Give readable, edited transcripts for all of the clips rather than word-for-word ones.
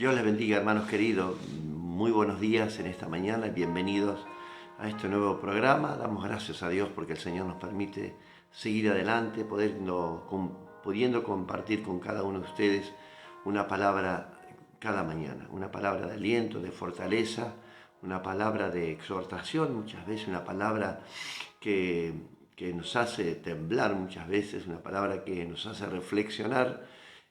Dios les bendiga, hermanos queridos. Muy buenos días en esta mañana y bienvenidos a este nuevo programa. Damos gracias a Dios porque el Señor nos permite seguir adelante, pudiendo compartir con cada uno de ustedes una palabra cada mañana, una palabra de aliento, de fortaleza, una palabra de exhortación, muchas veces una palabra que nos hace temblar muchas veces, una palabra que nos hace reflexionar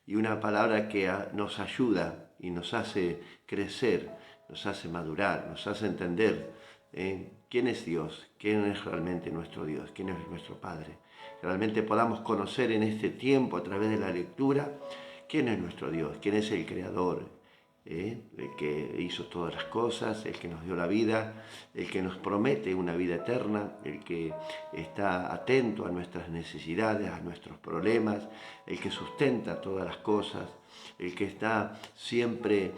y una palabra que nos ayuda y nos hace crecer, nos hace madurar, nos hace entender quién es Dios, quién es realmente nuestro Dios, quién es nuestro Padre. Que realmente podamos conocer en este tiempo a través de la lectura quién es nuestro Dios, quién es el Creador, el que hizo todas las cosas, el que nos dio la vida, el que nos promete una vida eterna, el que está atento a nuestras necesidades, a nuestros problemas, el que sustenta todas las cosas, el que está siempre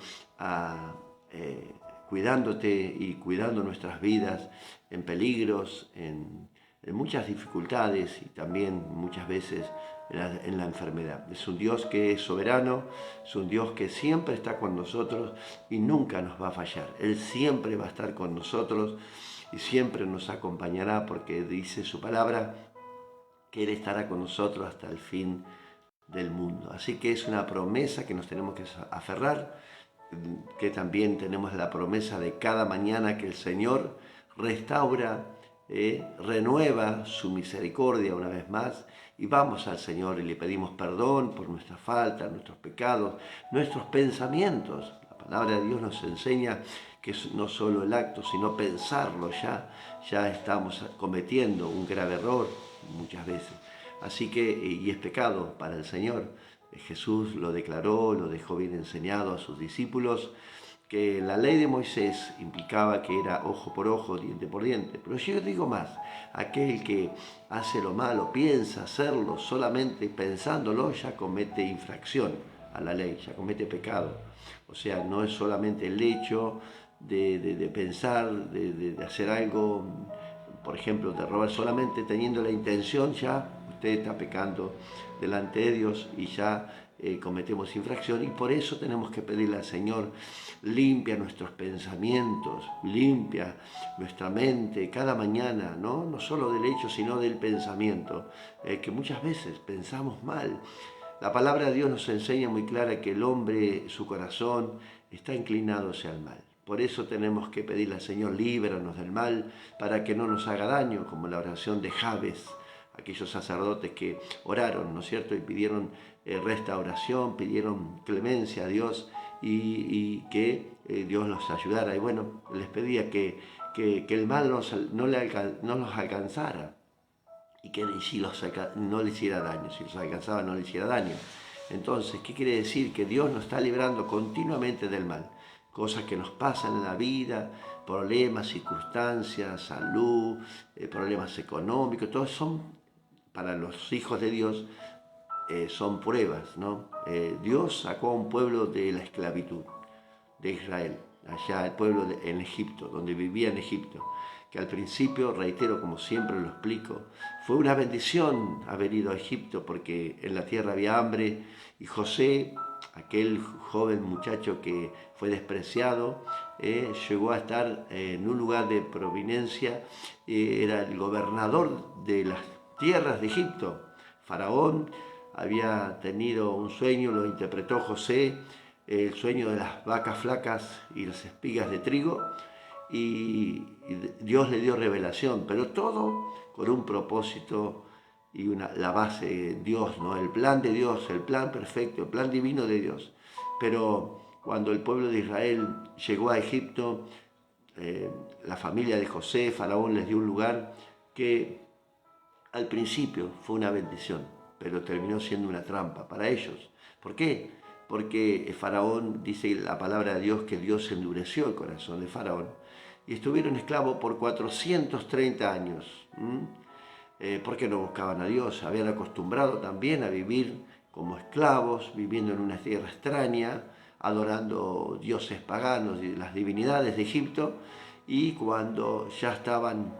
cuidándote y cuidando nuestras vidas en peligros, en muchas dificultades y también muchas veces en la enfermedad. Es un Dios que es soberano, es un Dios que siempre está con nosotros y nunca nos va a fallar. Él siempre va a estar con nosotros y siempre nos acompañará porque dice su palabra que Él estará con nosotros hasta el fin del mundo. Así que es una promesa que nos tenemos que aferrar, que también tenemos la promesa de cada mañana que el Señor restaura, renueva su misericordia una vez más y vamos al Señor y le pedimos perdón por nuestras faltas, nuestros pecados, nuestros pensamientos. La palabra de Dios nos enseña que no solo el acto, sino pensarlo ya estamos cometiendo un grave error muchas veces. Así que, y es pecado para el Señor. Jesús lo declaró, lo dejó bien enseñado a sus discípulos, que la ley de Moisés implicaba que era ojo por ojo, diente por diente. Pero yo digo más, aquel que hace lo malo, piensa hacerlo, solamente pensándolo, ya comete infracción a la ley, ya comete pecado. O sea, no es solamente el hecho de pensar, de hacer algo, por ejemplo, de robar, solamente teniendo la intención ya usted está pecando delante de Dios y ya cometemos infracción y por eso tenemos que pedirle al Señor, limpia nuestros pensamientos, limpia nuestra mente cada mañana, no solo del hecho sino del pensamiento, que muchas veces pensamos mal. La palabra de Dios nos enseña muy clara que el hombre, su corazón, está inclinado hacia el mal. Por eso tenemos que pedirle al Señor, líbranos del mal, para que no nos haga daño, como la oración de Jabes, aquellos sacerdotes que oraron, ¿no es cierto?, y pidieron restauración, pidieron clemencia a Dios y que Dios los ayudara. Y bueno, les pedía que el mal no los alcanzara y que si no le hiciera daño, si los alcanzaba no le hiciera daño. Entonces, ¿qué quiere decir? Que Dios nos está librando continuamente del mal. Cosas que nos pasan en la vida, problemas, circunstancias, salud, problemas económicos, todos son para los hijos de Dios, son pruebas, ¿no? Dios sacó a un pueblo de la esclavitud de Israel, allá el pueblo en Egipto, donde vivía en Egipto, que al principio, reitero como siempre lo explico, fue una bendición haber ido a Egipto porque en la tierra había hambre y José, aquel joven muchacho que fue despreciado, llegó a estar en un lugar de providencia, era el gobernador de las tierras de Egipto. Faraón había tenido un sueño, lo interpretó José, el sueño de las vacas flacas y las espigas de trigo, y Dios le dio revelación, pero todo con un propósito y la base, Dios, ¿no? El plan de Dios, el plan perfecto, el plan divino de Dios. Pero cuando el pueblo de Israel llegó a Egipto, la familia de José, Faraón les dio un lugar que al principio fue una bendición, pero terminó siendo una trampa para ellos. ¿Por qué? Porque Faraón, dice la palabra de Dios, que Dios endureció el corazón de Faraón y estuvieron esclavos por 430 años. Porque no buscaban a Dios, habían acostumbrado también a vivir como esclavos, viviendo en una tierra extraña, adorando dioses paganos y las divinidades de Egipto, y cuando ya estaban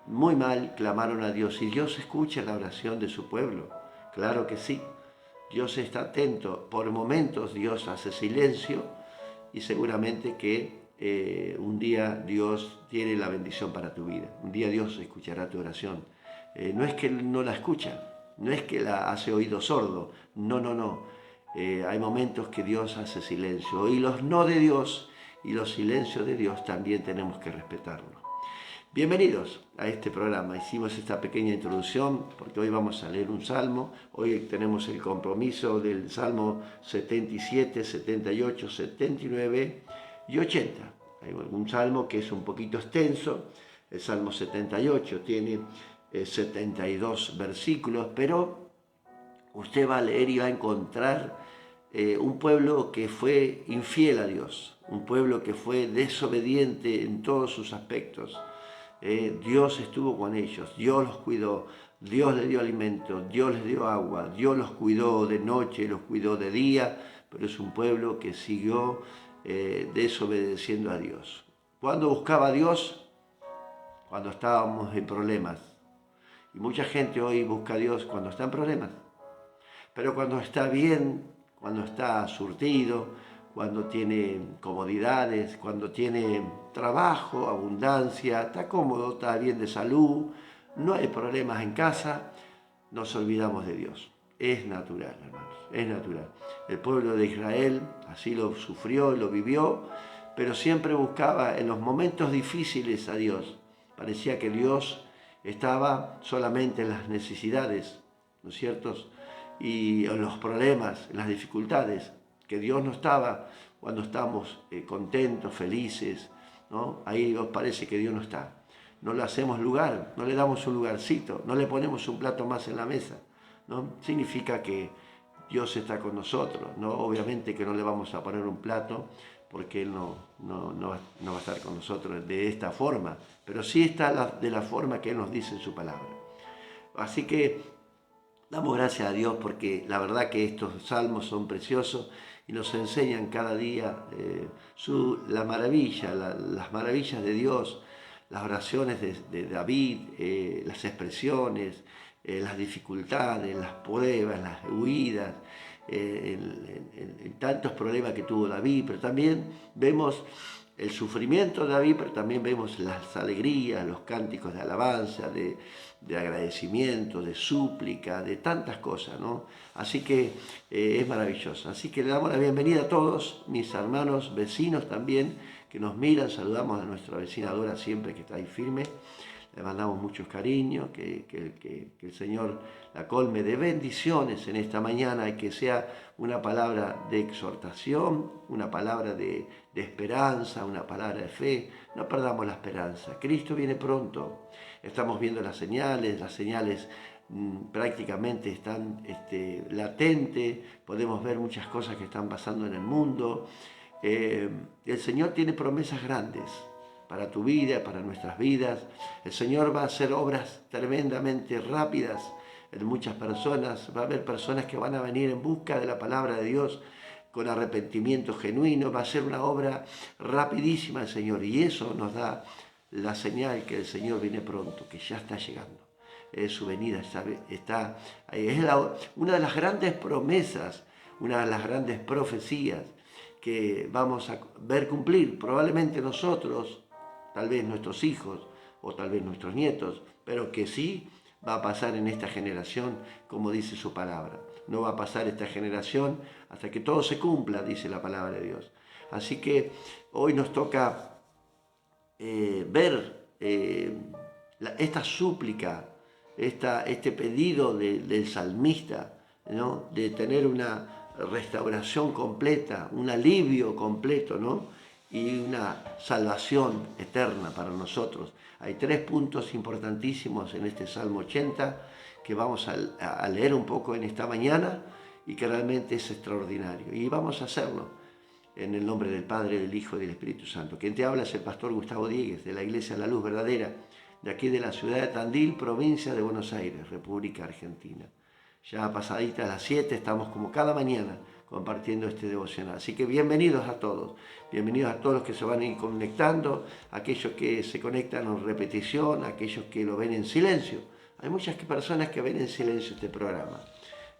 muy mal, clamaron a Dios y Dios escucha la oración de su pueblo. Claro que sí, Dios está atento. Por momentos Dios hace silencio y seguramente que un día Dios tiene la bendición para tu vida. Un día Dios escuchará tu oración. No es que Él no la escucha, no es que la hace oído sordo, no, no, no. Hay momentos que Dios hace silencio y los no de Dios y los silencios de Dios también tenemos que respetarlos. Bienvenidos a este programa. Hicimos esta pequeña introducción porque hoy vamos a leer un salmo. Hoy tenemos el compromiso del Salmo 77, 78, 79 y 80. Hay un salmo que es un poquito extenso. El Salmo 78 tiene 72 versículos, pero usted va a leer y va a encontrar un pueblo que fue infiel a Dios, un pueblo que fue desobediente en todos sus aspectos. Dios estuvo con ellos, Dios los cuidó, Dios les dio alimento, Dios les dio agua, Dios los cuidó de noche, los cuidó de día, pero es un pueblo que siguió desobedeciendo a Dios. ¿Cuándo buscaba a Dios? Cuando estábamos en problemas. Y mucha gente hoy busca a Dios cuando está en problemas. Pero cuando está bien, cuando está surtido, cuando tiene comodidades, cuando tiene trabajo, abundancia, está cómodo, está bien de salud, no hay problemas en casa, nos olvidamos de Dios. Es natural, hermanos, es natural. El pueblo de Israel así lo sufrió, lo vivió, pero siempre buscaba en los momentos difíciles a Dios. Parecía que Dios estaba solamente en las necesidades, ¿no es cierto?, y en los problemas, en las dificultades, que Dios no estaba cuando estamos contentos, felices, ¿no? Ahí os parece que Dios no está. No le hacemos lugar, no le damos un lugarcito, no le ponemos un plato más en la mesa, ¿no? Significa que Dios está con nosotros, ¿no? Obviamente que no le vamos a poner un plato porque Él no va a estar con nosotros de esta forma, pero sí está de la forma que Él nos dice en su palabra. Así que damos gracias a Dios porque la verdad que estos salmos son preciosos y nos enseñan cada día las maravillas de Dios, las oraciones de David, las expresiones, las dificultades, las pruebas, las huidas, tantos problemas que tuvo David, pero también vemos el sufrimiento de David, pero también vemos las alegrías, los cánticos de alabanza, de agradecimiento, de súplica, de tantas cosas, ¿no? Así que es maravilloso. Así que le damos la bienvenida a todos, mis hermanos, vecinos también, que nos miran. Saludamos a nuestra vecina Dora siempre que está ahí firme. Le mandamos muchos cariños, que el Señor la colme de bendiciones en esta mañana y que sea una palabra de exhortación, una palabra de esperanza, una palabra de fe. No perdamos la esperanza. Cristo viene pronto. Estamos viendo las señales prácticamente están latentes. Podemos ver muchas cosas que están pasando en el mundo. El Señor tiene promesas grandes para tu vida, para nuestras vidas. El Señor va a hacer obras tremendamente rápidas en muchas personas. Va a haber personas que van a venir en busca de la palabra de Dios con arrepentimiento genuino. Va a ser una obra rapidísima el Señor. Y eso nos da la señal que el Señor viene pronto, que ya está llegando. Su venida está es una de las grandes promesas, una de las grandes profecías que vamos a ver cumplir. Probablemente nosotros, tal vez nuestros hijos o tal vez nuestros nietos, pero que sí va a pasar en esta generación, como dice su palabra. No va a pasar esta generación hasta que todo se cumpla, dice la palabra de Dios. Así que hoy nos toca ver esta súplica, este pedido del salmista, ¿no?, de tener una restauración completa, un alivio completo, ¿no?, y una salvación eterna para nosotros. Hay 3 puntos importantísimos en este Salmo 80 que vamos a leer un poco en esta mañana y que realmente es extraordinario. Y vamos a hacerlo en el nombre del Padre, del Hijo y del Espíritu Santo. Quien te habla es el pastor Gustavo Diegues, de la Iglesia La Luz Verdadera, de aquí de la ciudad de Tandil, provincia de Buenos Aires, República Argentina. Ya pasaditas las 7, estamos como cada mañana compartiendo este devocional. Así que bienvenidos a todos los que se van a ir conectando, aquellos que se conectan en repetición, aquellos que lo ven en silencio. Hay muchas personas que ven en silencio este programa.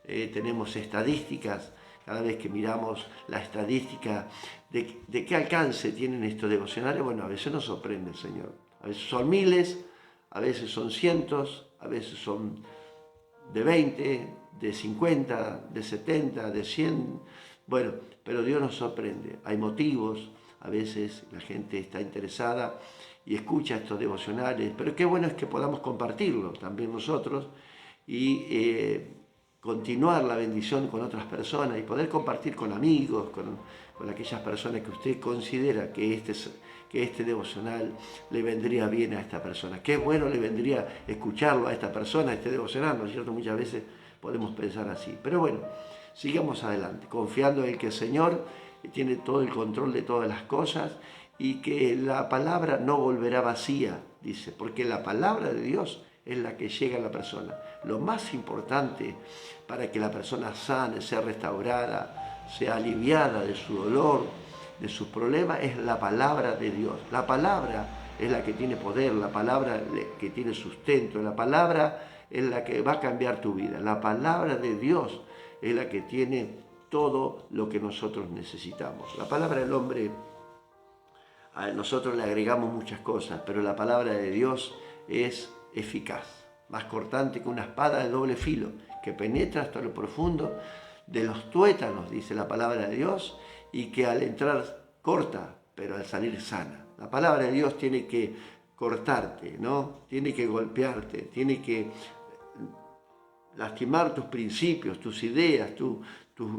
Tenemos estadísticas cada vez que miramos la estadística de qué alcance tienen estos devocionales, bueno, a veces nos sorprende el Señor. A veces son miles, a veces son cientos, a veces son de 20, de 50, de 70, de 100. Bueno, pero Dios nos sorprende. Hay motivos, a veces la gente está interesada y escucha estos devocionales, pero qué bueno es que podamos compartirlo también nosotros y continuar la bendición con otras personas y poder compartir con amigos, con aquellas personas que usted considera que este devocional le vendría bien a esta persona. Qué bueno le vendría escucharlo a esta persona, este devocional, ¿no es cierto? Muchas veces podemos pensar así. Pero bueno, sigamos adelante, confiando en que el Señor tiene todo el control de todas las cosas y que la palabra no volverá vacía, dice, porque la palabra de Dios es la que llega a la persona. Lo más importante para que la persona sane, sea restaurada, sea aliviada de su dolor, de sus problemas, es la palabra de Dios. La palabra es la que tiene poder, la palabra que tiene sustento, la palabra es la que va a cambiar tu vida. La palabra de Dios es la que tiene todo lo que nosotros necesitamos. La palabra del hombre, a nosotros le agregamos muchas cosas, pero la palabra de Dios es eficaz, más cortante que una espada de doble filo, que penetra hasta lo profundo de los tuétanos, dice la palabra de Dios, y que al entrar corta, pero al salir sana. La palabra de Dios tiene que cortarte, ¿no? Tiene que golpearte, tiene que lastimar tus principios, tus ideas, tus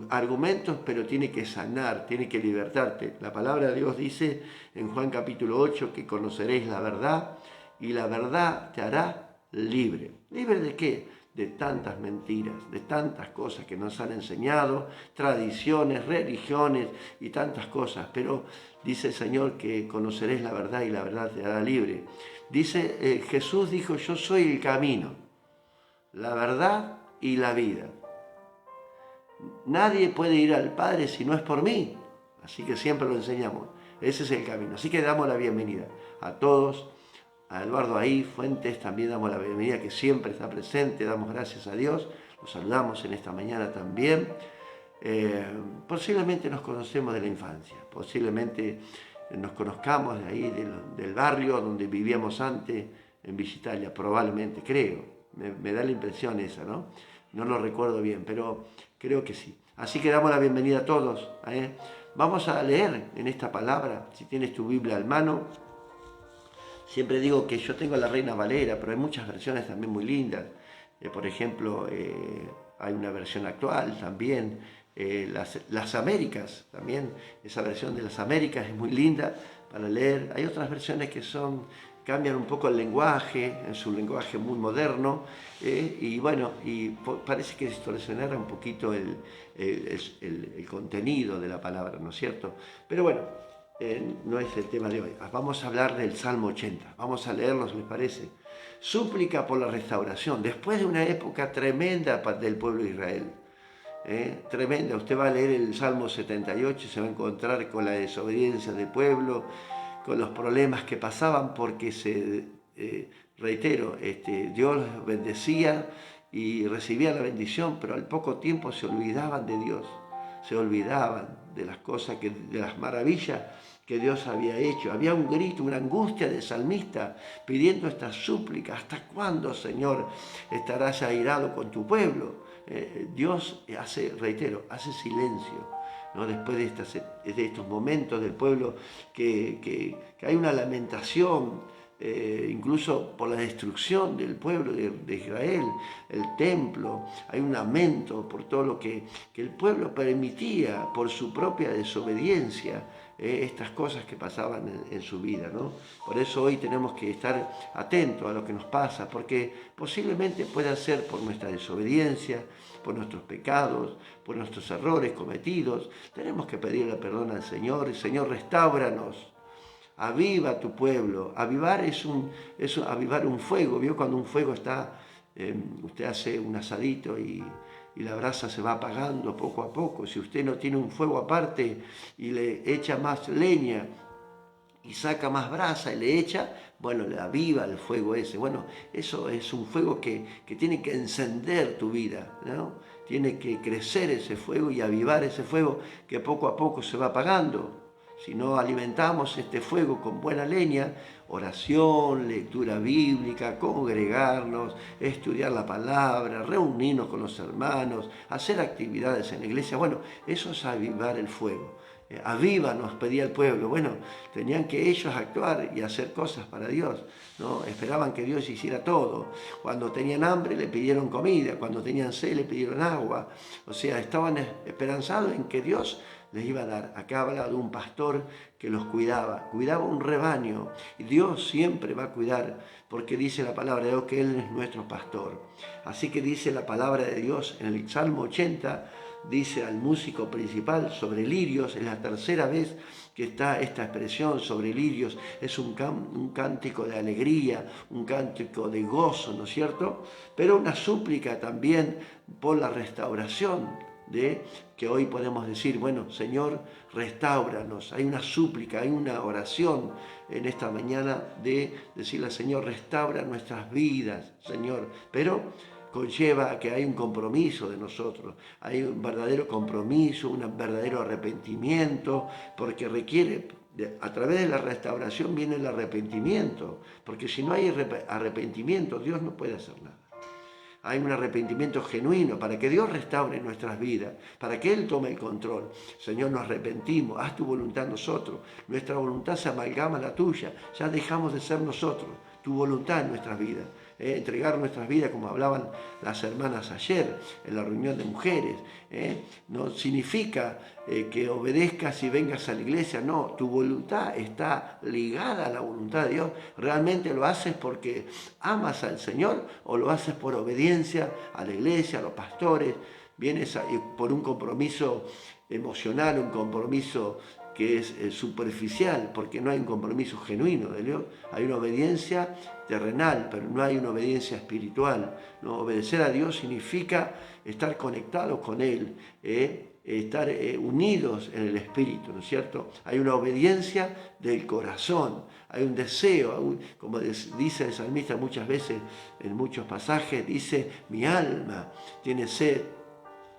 argumentos, pero tiene que sanar, tiene que libertarte. La palabra de Dios dice en Juan capítulo 8 que conoceréis la verdad y la verdad te hará libre. ¿Libre de qué? De tantas mentiras, de tantas cosas que nos han enseñado, tradiciones, religiones y tantas cosas. Pero dice el Señor que conoceréis la verdad y la verdad te hará libre. Dice, Jesús dijo, yo soy el camino, la verdad y la vida. Nadie puede ir al Padre si no es por mí. Así que siempre lo enseñamos. Ese es el camino. Así que damos la bienvenida a todos. A Eduardo ahí, Fuentes, también damos la bienvenida que siempre está presente. Damos gracias a Dios. Los saludamos en esta mañana también. Posiblemente nos conocemos de la infancia. Posiblemente nos conozcamos de ahí, del barrio donde vivíamos antes, en Villa Italia. Probablemente, creo. Me da la impresión esa, ¿no? No lo recuerdo bien, pero creo que sí. Así que damos la bienvenida a todos. Vamos a leer en esta palabra, si tienes tu Biblia a mano. Siempre digo que yo tengo la Reina Valera, pero hay muchas versiones también muy lindas. Por ejemplo, hay una versión actual también. Las Américas, también esa versión de las Américas es muy linda para leer. Hay otras versiones que cambian un poco el lenguaje, en su lenguaje muy moderno, y bueno, parece que distorsionara un poquito el contenido de la palabra, ¿no es cierto? Pero bueno, no es el tema de hoy. Vamos a hablar del Salmo 80, vamos a leerlo, ¿les parece? Súplica por la restauración, después de una época tremenda del pueblo de Israel. Tremenda, usted va a leer el Salmo 78 y se va a encontrar con la desobediencia del pueblo, con los problemas que pasaban porque reitero, Dios los bendecía y recibían la bendición, pero al poco tiempo se olvidaban de Dios, se olvidaban de las cosas, de las maravillas que Dios había hecho. Había un grito, una angustia del salmista pidiendo esta súplica: ¿hasta cuándo, Señor, estarás airado con tu pueblo? Dios hace silencio, ¿no? Después de estos momentos del pueblo que hay una lamentación, incluso por la destrucción del pueblo de Israel, el templo, hay un lamento por todo lo que el pueblo permitía por su propia desobediencia, estas cosas que pasaban en su vida, ¿no? Por eso hoy tenemos que estar atentos a lo que nos pasa, porque posiblemente pueda ser por nuestra desobediencia, por nuestros pecados, por nuestros errores cometidos. Tenemos que pedirle perdón al Señor. El Señor, restáuranos. Aviva tu pueblo. Avivar es avivar un fuego. ¿Vio? Cuando un fuego está, usted hace un asadito y la brasa se va apagando poco a poco. Si usted no tiene un fuego aparte y le echa más leña y saca más brasa y le echa, bueno, le aviva el fuego ese. Bueno, eso es un fuego que tiene que encender tu vida, ¿no? Tiene que crecer ese fuego y avivar ese fuego que poco a poco se va apagando. Si no alimentamos este fuego con buena leña, oración, lectura bíblica, congregarnos, estudiar la palabra, reunirnos con los hermanos, hacer actividades en la iglesia, bueno, eso es avivar el fuego. Avívanos, pedía el pueblo. Bueno, tenían que ellos actuar y hacer cosas para Dios, ¿no? Esperaban que Dios hiciera todo. Cuando tenían hambre le pidieron comida, cuando tenían sed le pidieron agua. O sea, estaban esperanzados en que Dios les iba a dar. Acá habla de un pastor que los cuidaba un rebaño, y Dios siempre va a cuidar, porque dice la palabra de Dios que Él es nuestro pastor. Así que dice la palabra de Dios en el Salmo 80, dice al músico principal sobre lirios, es la tercera vez que está esta expresión sobre lirios, es un cántico de alegría, un cántico de gozo, ¿no es cierto? Pero una súplica también por la restauración, de que hoy podemos decir, bueno, Señor, restáuranos. Hay una súplica, hay una oración en esta mañana de decirle al Señor, restaura nuestras vidas, Señor. Pero conlleva que hay un compromiso de nosotros, hay un verdadero compromiso, un verdadero arrepentimiento, porque requiere, a través de la restauración viene el arrepentimiento, porque si no hay arrepentimiento, Dios no puede hacer nada. Hay un arrepentimiento genuino para que Dios restaure nuestras vidas, para que Él tome el control. Señor, nos arrepentimos, haz tu voluntad en nosotros. Nuestra voluntad se amalgama a la tuya, ya dejamos de ser nosotros, tu voluntad en nuestras vidas. Entregar nuestras vidas, como hablaban las hermanas ayer en la reunión de mujeres. No significa que obedezcas y vengas a la iglesia, no, tu voluntad está ligada a la voluntad de Dios. ¿Realmente lo haces porque amas al Señor o lo haces por obediencia a la iglesia, a los pastores? Vienes por un compromiso emocional, un compromiso que es superficial, porque no hay un compromiso genuino de Dios. Hay una obediencia terrenal, pero no hay una obediencia espiritual, ¿no? Obedecer a Dios significa estar conectados con Él, estar unidos en el Espíritu, ¿no es cierto? Hay una obediencia del corazón, hay un deseo, como dice el salmista muchas veces, en muchos pasajes, dice, mi alma tiene sed,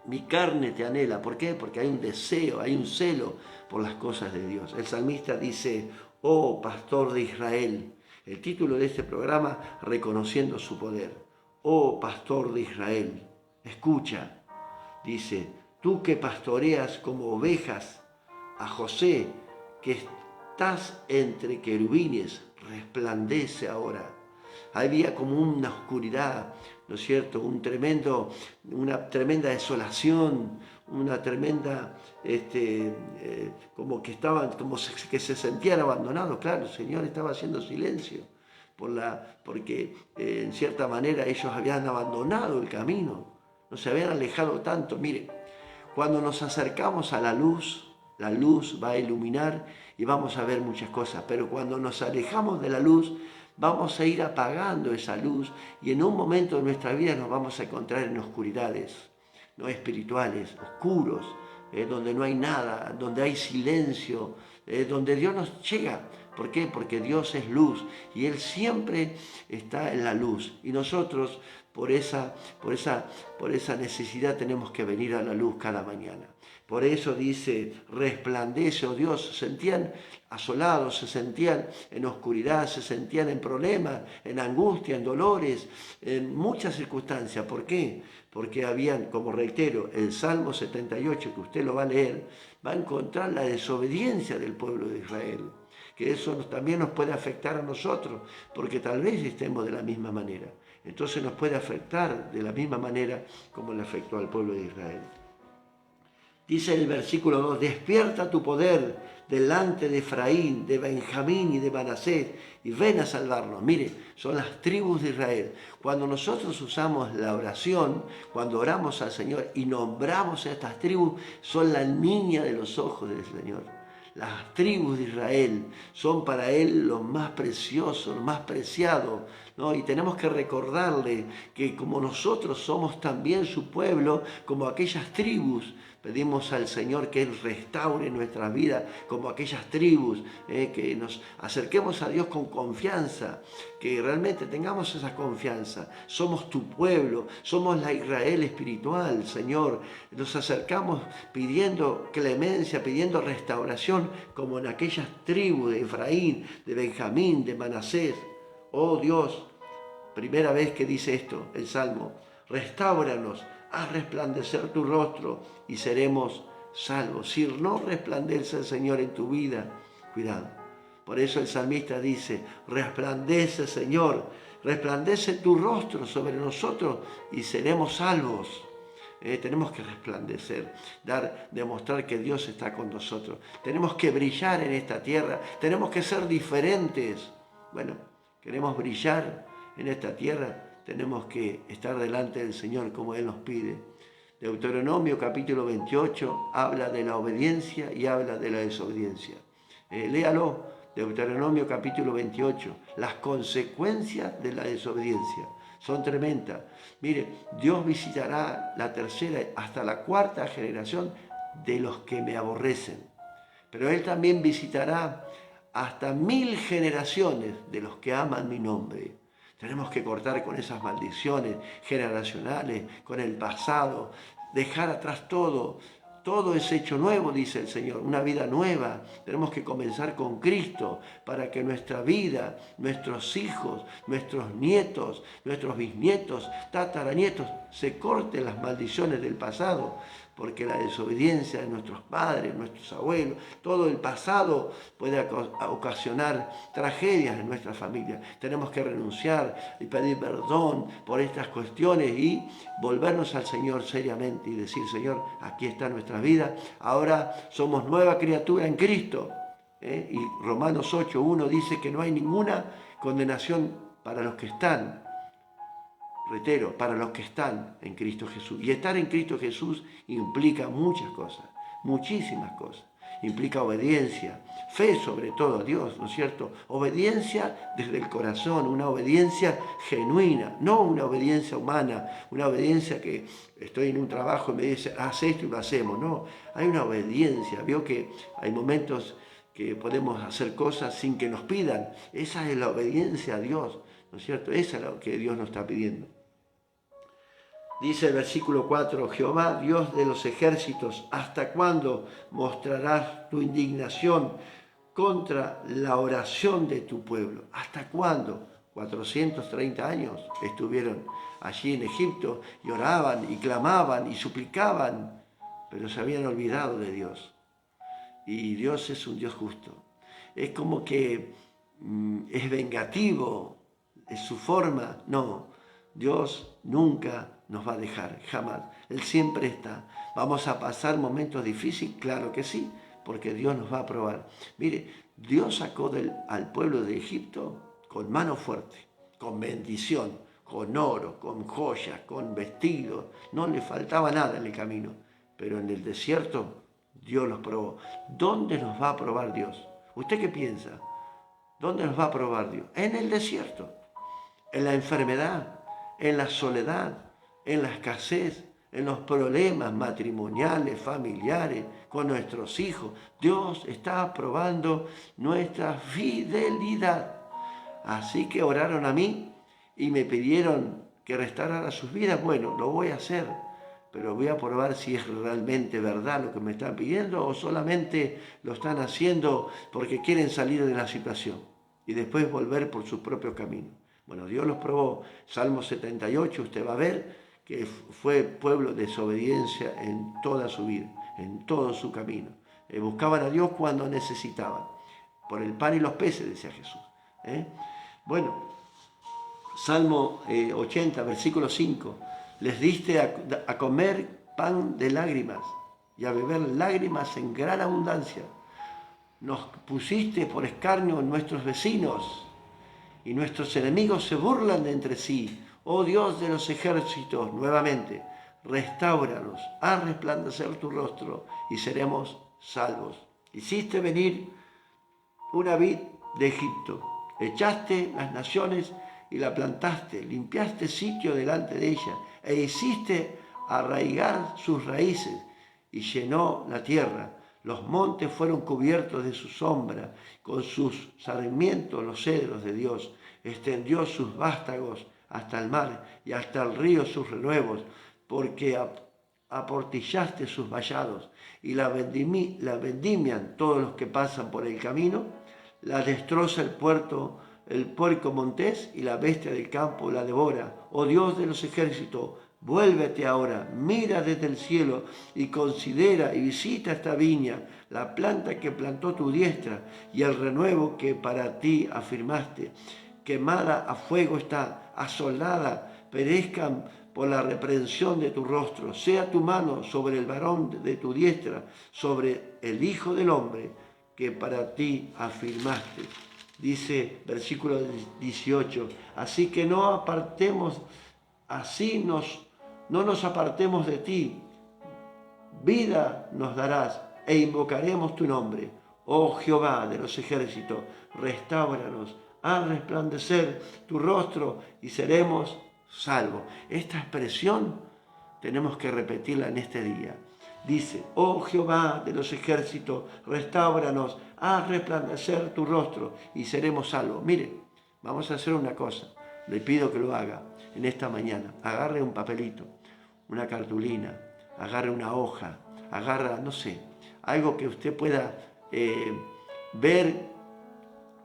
mi carne te anhela. ¿Por qué? Porque hay un deseo, hay un celo por las cosas de Dios. El salmista dice, oh pastor de Israel. El título de este programa, reconociendo su poder. Oh pastor de Israel, escucha. Dice, tú que pastoreas como ovejas a José, que estás entre querubines, resplandece ahora. Había como una oscuridad, ¿no es cierto? Una tremenda desolación, una tremenda, como que estaban, que se sentían abandonados. Claro, el Señor estaba haciendo silencio, porque en cierta manera ellos habían abandonado el camino, no se habían alejado tanto. Mire, cuando nos acercamos a la luz va a iluminar y vamos a ver muchas cosas, pero cuando nos alejamos de la luz, vamos a ir apagando esa luz y en un momento de nuestra vida nos vamos a encontrar en oscuridades, no espirituales, oscuros, donde no hay nada, donde hay silencio, donde Dios nos llega. ¿Por qué? Porque Dios es luz y Él siempre está en la luz. Y nosotros por esa necesidad tenemos que venir a la luz cada mañana. Por eso dice, resplandece, oh Dios. Se sentían asolados, se sentían en oscuridad, se sentían en problemas, en angustia, en dolores, en muchas circunstancias. ¿Por qué? Porque habían, como reitero, el Salmo 78, que usted lo va a leer, va a encontrar la desobediencia del pueblo de Israel. Que eso también nos puede afectar a nosotros, porque tal vez estemos de la misma manera. Entonces nos puede afectar de la misma manera como le afectó al pueblo de Israel. Dice el versículo 2, despierta tu poder delante de Efraín, de Benjamín y de Manasés, y ven a salvarnos. Mire, son las tribus de Israel. Cuando nosotros usamos la oración, cuando oramos al Señor y nombramos a estas tribus, son la niña de los ojos del Señor. Las tribus de Israel son para Él lo más precioso, lo más preciado, ¿no? Y tenemos que recordarle que como nosotros somos también su pueblo, como aquellas tribus, pedimos al Señor que Él restaure nuestras vidas como aquellas tribus, que nos acerquemos a Dios con confianza, que realmente tengamos esa confianza. Somos tu pueblo, somos la Israel espiritual, Señor. Nos acercamos pidiendo clemencia, pidiendo restauración, como en aquellas tribus de Efraín, de Benjamín, de Manasés. Oh Dios, primera vez que dice esto el Salmo, restáuranos, haz resplandecer tu rostro y seremos salvos. Si no resplandece el Señor en tu vida, cuidado. Por eso el salmista dice, resplandece Señor, resplandece tu rostro sobre nosotros y seremos salvos. Tenemos que resplandecer, demostrar que Dios está con nosotros. Tenemos que brillar en esta tierra, tenemos que ser diferentes. Bueno, queremos brillar en esta tierra, tenemos que estar delante del Señor como Él nos pide. Deuteronomio capítulo 28 habla de la obediencia y habla de la desobediencia. Léalo, Deuteronomio capítulo 28, las consecuencias de la desobediencia son tremendas. Mire, Dios visitará la tercera hasta la cuarta generación de los que me aborrecen, pero Él también visitará hasta 1000 generaciones de los que aman mi nombre. Tenemos que cortar con esas maldiciones generacionales, con el pasado, dejar atrás todo. Todo es hecho nuevo, dice el Señor, una vida nueva. Tenemos que comenzar con Cristo para que nuestra vida, nuestros hijos, nuestros nietos, nuestros bisnietos, tataranietos, se corten las maldiciones del pasado, porque la desobediencia de nuestros padres, nuestros abuelos, todo el pasado puede ocasionar tragedias en nuestra familia. Tenemos que renunciar y pedir perdón por estas cuestiones y volvernos al Señor seriamente y decir, Señor, aquí está nuestra vida, ahora somos nueva criatura en Cristo. Y Romanos 8:1 dice que no hay ninguna condenación para los que están. Reitero, para los que están en Cristo Jesús. Y estar en Cristo Jesús implica muchas cosas, muchísimas cosas. Implica obediencia, fe sobre todo a Dios, ¿no es cierto? Obediencia desde el corazón, una obediencia genuina, no una obediencia humana, una obediencia que estoy en un trabajo y me dice, haz esto y lo hacemos. No, hay una obediencia. Vio que hay momentos que podemos hacer cosas sin que nos pidan. Esa es la obediencia a Dios, ¿no es cierto? Esa es lo que Dios nos está pidiendo. Dice el versículo 4, Jehová, Dios de los ejércitos, ¿hasta cuándo mostrarás tu indignación contra la oración de tu pueblo? ¿Hasta cuándo? 430 años estuvieron allí en Egipto y oraban y clamaban y suplicaban, pero se habían olvidado de Dios. Y Dios es un Dios justo. Es como que es vengativo, es su forma. No, Dios nunca nos va a dejar, jamás. Él siempre está. ¿Vamos a pasar momentos difíciles? Claro que sí, porque Dios nos va a probar. Mire, Dios sacó al pueblo de Egipto con mano fuerte, con bendición, con oro, con joyas, con vestidos. No le faltaba nada en el camino, pero en el desierto Dios los probó. ¿Dónde nos va a probar Dios? ¿Usted qué piensa? ¿Dónde nos va a probar Dios? En el desierto, en la enfermedad, en la soledad, en la escasez, en los problemas matrimoniales, familiares, con nuestros hijos. Dios está probando nuestra fidelidad. Así que oraron a mí y me pidieron que restaurara sus vidas. Bueno, lo voy a hacer, pero voy a probar si es realmente verdad lo que me están pidiendo o solamente lo están haciendo porque quieren salir de la situación y después volver por su propio camino. Bueno, Dios los probó. Salmo 78, usted va a ver que fue pueblo de desobediencia en toda su vida, en todo su camino. Buscaban a Dios cuando necesitaban. Por el pan y los peces, decía Jesús. Bueno, Salmo 80, versículo 5. Les diste a comer pan de lágrimas y a beber lágrimas en gran abundancia. Nos pusiste por escarnio en nuestros vecinos y nuestros enemigos se burlan de entre sí. Oh Dios de los ejércitos, nuevamente, restáuranos, haz resplandecer tu rostro y seremos salvos. Hiciste venir una vid de Egipto, echaste las naciones y la plantaste, limpiaste sitio delante de ella e hiciste arraigar sus raíces y llenó la tierra. Los montes fueron cubiertos de su sombra, con sus sarmientos los cedros de Dios. Extendió sus vástagos hasta el mar y hasta el río sus renuevos, porque aportillaste sus vallados y la vendimian todos los que pasan por el camino. La destroza el puerco montés y la bestia del campo la devora. Oh Dios de los ejércitos, vuélvete ahora, mira desde el cielo y considera y visita esta viña, la planta que plantó tu diestra y el renuevo que para ti afirmaste. Quemada a fuego está, asolada, perezcan por la reprensión de tu rostro. Sea tu mano sobre el varón de tu diestra, sobre el Hijo del Hombre que para ti afirmaste. Dice versículo 18, así que no nos apartemos de ti, vida nos darás e invocaremos tu nombre. Oh Jehová de los ejércitos, restáuranos, haz resplandecer tu rostro y seremos salvos. Esta expresión tenemos que repetirla en este día. Dice, oh Jehová de los ejércitos, restáuranos, haz resplandecer tu rostro y seremos salvos. Mire, vamos a hacer una cosa, le pido que lo haga en esta mañana. Agarre un papelito, una cartulina, agarre una hoja, agarra, no sé, algo que usted pueda ver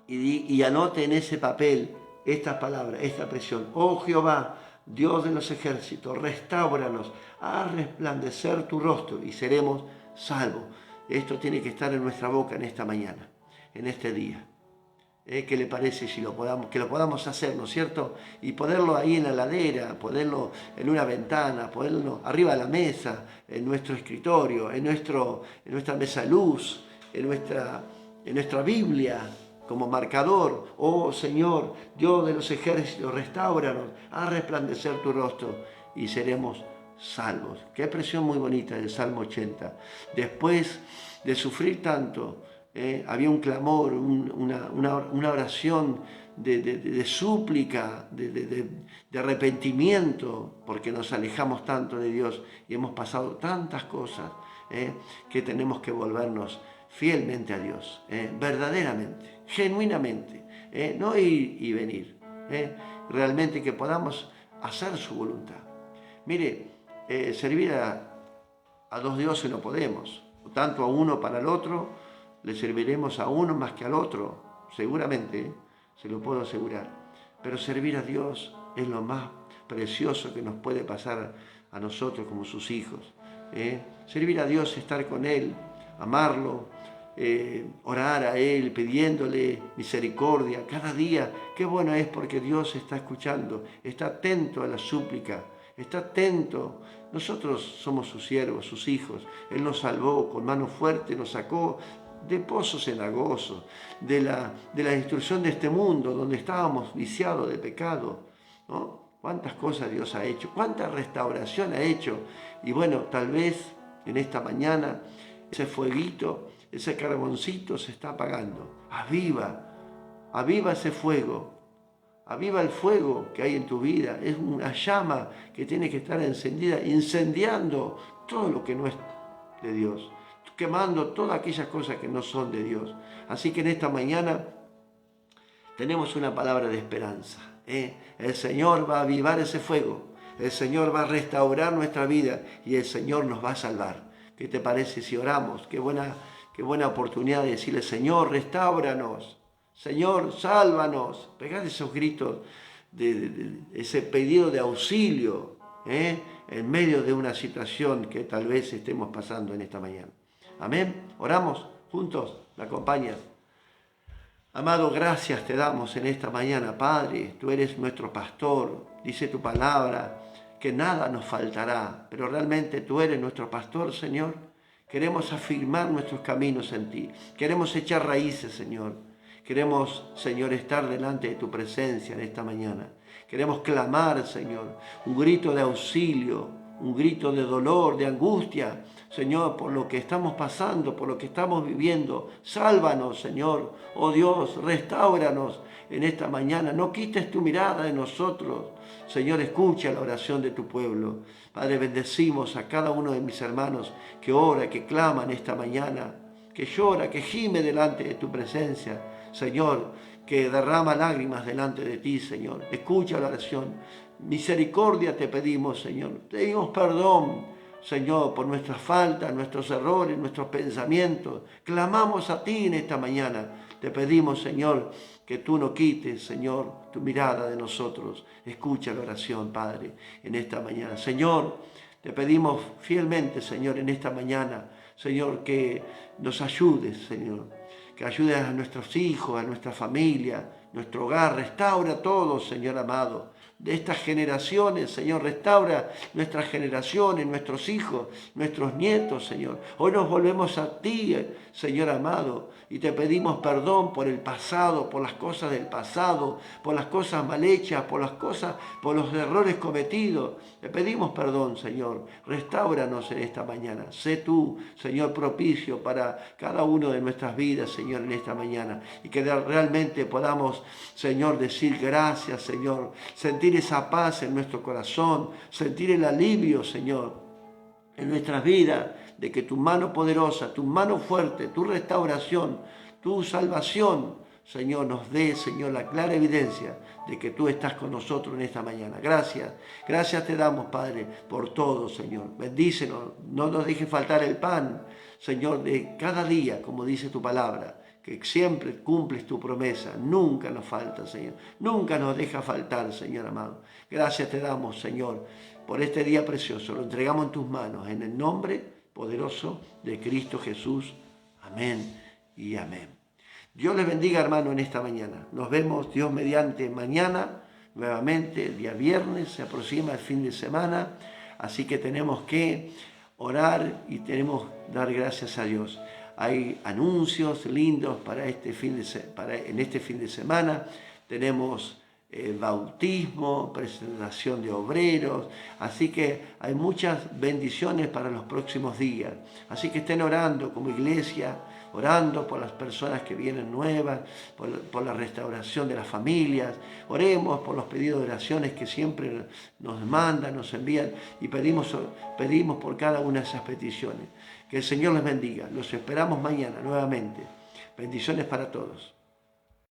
y anote en ese papel estas palabras, esta expresión. Oh Jehová, Dios de los ejércitos, restáuranos, haz resplandecer tu rostro y seremos salvos. Esto tiene que estar en nuestra boca en esta mañana, en este día. ¿Qué le parece que lo podamos hacer, ¿no es cierto? Y ponerlo ahí en la heladera, ponerlo en una ventana, ponerlo arriba de la mesa, en nuestro escritorio, en nuestra mesa de luz, en nuestra Biblia, como marcador. Oh Señor, Dios de los ejércitos, restáuranos, haz resplandecer tu rostro y seremos salvos. Qué expresión muy bonita del Salmo 80. Después de sufrir tanto, había un clamor, una oración de súplica, de arrepentimiento, porque nos alejamos tanto de Dios y hemos pasado tantas cosas que tenemos que volvernos fielmente a Dios, verdaderamente, genuinamente, no ir y venir, realmente que podamos hacer su voluntad. Mire, servir a dos dioses no podemos, tanto a uno para el otro, le serviremos a uno más que al otro, seguramente, se lo puedo asegurar, pero servir a Dios es lo más precioso que nos puede pasar a nosotros como sus hijos. Servir a Dios es estar con Él, amarlo, orar a Él, pidiéndole misericordia cada día. Qué bueno es porque Dios está escuchando, está atento a la súplica, está atento. Nosotros somos sus siervos, sus hijos. Él nos salvó con mano fuerte, nos sacó de pozos cenagosos, de la destrucción de este mundo donde estábamos viciados de pecado, ¿no? Cuántas cosas Dios ha hecho, cuánta restauración ha hecho. Y bueno, tal vez en esta mañana ese fueguito, ese carboncito se está apagando. Aviva ese fuego. Aviva el fuego que hay en tu vida. Es una llama que tiene que estar encendida, incendiando todo lo que no es de Dios, quemando todas aquellas cosas que no son de Dios. Así que en esta mañana tenemos una palabra de esperanza. El Señor va a avivar ese fuego. El Señor va a restaurar nuestra vida y el Señor nos va a salvar. ¿Qué te parece si oramos? Qué buena oportunidad de decirle, Señor, restáuranos. Señor, sálvanos. Pegad esos gritos, de ese pedido de auxilio, en medio de una situación que tal vez estemos pasando en esta mañana. Amén. Oramos juntos. ¿Me acompañas? Amado, gracias te damos en esta mañana, Padre. Tú eres nuestro pastor. Dice tu palabra que nada nos faltará, pero realmente tú eres nuestro pastor, Señor. Queremos afirmar nuestros caminos en ti. Queremos echar raíces, Señor. Queremos, Señor, estar delante de tu presencia en esta mañana. Queremos clamar, Señor, un grito de auxilio, un grito de dolor, de angustia, Señor, por lo que estamos pasando, por lo que estamos viviendo. Sálvanos, Señor. Oh Dios, restáuranos en esta mañana. No quites tu mirada de nosotros. Señor, escucha la oración de tu pueblo. Padre, bendecimos a cada uno de mis hermanos que ora, que clama en esta mañana, que llora, que gime delante de tu presencia. Señor, que derrama lágrimas delante de ti, Señor. Escucha la oración. Misericordia te pedimos, Señor. Te pedimos perdón, Señor, por nuestras faltas, nuestros errores, nuestros pensamientos. Clamamos a ti en esta mañana. Te pedimos, Señor, que tú no quites, Señor, tu mirada de nosotros. Escucha la oración, Padre, en esta mañana. Señor, te pedimos fielmente, Señor, en esta mañana, Señor, que nos ayudes, Señor. Que ayudes a nuestros hijos, a nuestra familia, nuestro hogar. Restaura todo, Señor amado. De estas generaciones, Señor, restaura nuestras generaciones, nuestros hijos, nuestros nietos, Señor. Hoy nos volvemos a ti, Señor amado, y te pedimos perdón por el pasado, por las cosas del pasado, por las cosas mal hechas, por los errores cometidos. Te pedimos perdón, Señor. Restáuranos en esta mañana. Sé tú, Señor, propicio para cada uno de nuestras vidas, Señor, en esta mañana. Y que realmente podamos, Señor, decir gracias, Señor. Sentir esa paz en nuestro corazón, sentir el alivio, Señor, en nuestras vidas, de que tu mano poderosa, tu mano fuerte, tu restauración, tu salvación, Señor, nos dé, Señor, la clara evidencia de que tú estás con nosotros en esta mañana. Gracias, gracias te damos, Padre, por todo, Señor. Bendícenos, no nos dejes faltar el pan, Señor, de cada día, como dice tu palabra. Que siempre cumples tu promesa, nunca nos falta, Señor, nunca nos deja faltar, Señor amado. Gracias te damos, Señor, por este día precioso, lo entregamos en tus manos, en el nombre poderoso de Cristo Jesús. Amén y amén. Dios les bendiga, hermano, en esta mañana. Nos vemos, Dios mediante, mañana, nuevamente, el día viernes, se aproxima el fin de semana, así que tenemos que orar y tenemos que dar gracias a Dios. Hay anuncios lindos para en este fin de semana. Tenemos bautismo, presentación de obreros. Así que hay muchas bendiciones para los próximos días. Así que estén orando como iglesia, orando por las personas que vienen nuevas, por la restauración de las familias. Oremos por los pedidos de oraciones que siempre nos mandan, nos envían y pedimos por cada una de esas peticiones. Que el Señor les bendiga. Los esperamos mañana nuevamente. Bendiciones para todos.